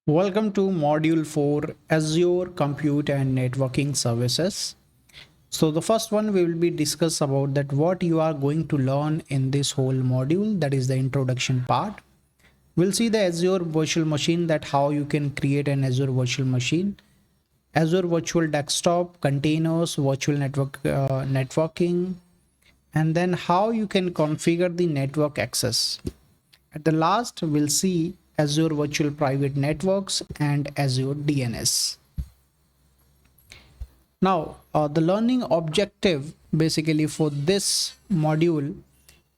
Welcome to Module 4 Azure Compute and Networking Services. So the first one we will be discuss about that what you are going to learn in this whole module, that is the introduction part. We'll see the Azure virtual machine, that how you can create an Azure virtual machine, Azure virtual desktop, containers, virtual networking, and then how you can configure the network access. At the last, we'll see Azure Virtual Private Networks and Azure DNS. Now, the learning objective basically for this module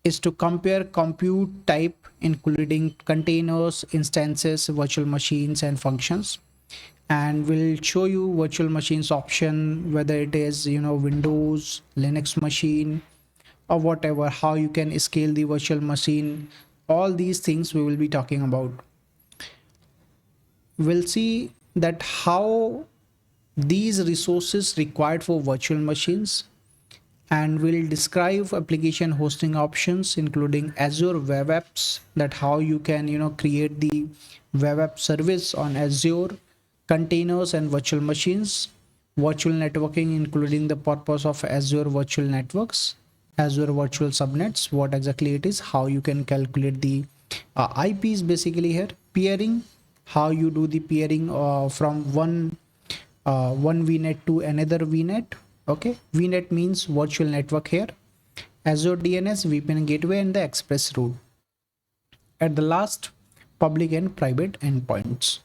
is to compare compute type, including containers, instances, virtual machines, and functions. And we'll show you virtual machines option, whether it is, Windows, Linux machine, or whatever, how you can scale the virtual machine. All these things we will be talking about. We'll see that how these resources required for virtual machines, and we'll describe application hosting options, including Azure Web Apps, that how you can create the web app service on Azure, containers and virtual machines, virtual networking, including the purpose of Azure virtual networks, Azure virtual subnets, what exactly it is, how you can calculate the IPs basically here, peering, how you do the peering from one VNet to another VNet. Okay, VNet means virtual network here, Azure DNS VPN Gateway, and the express route. At the last, public and private endpoints.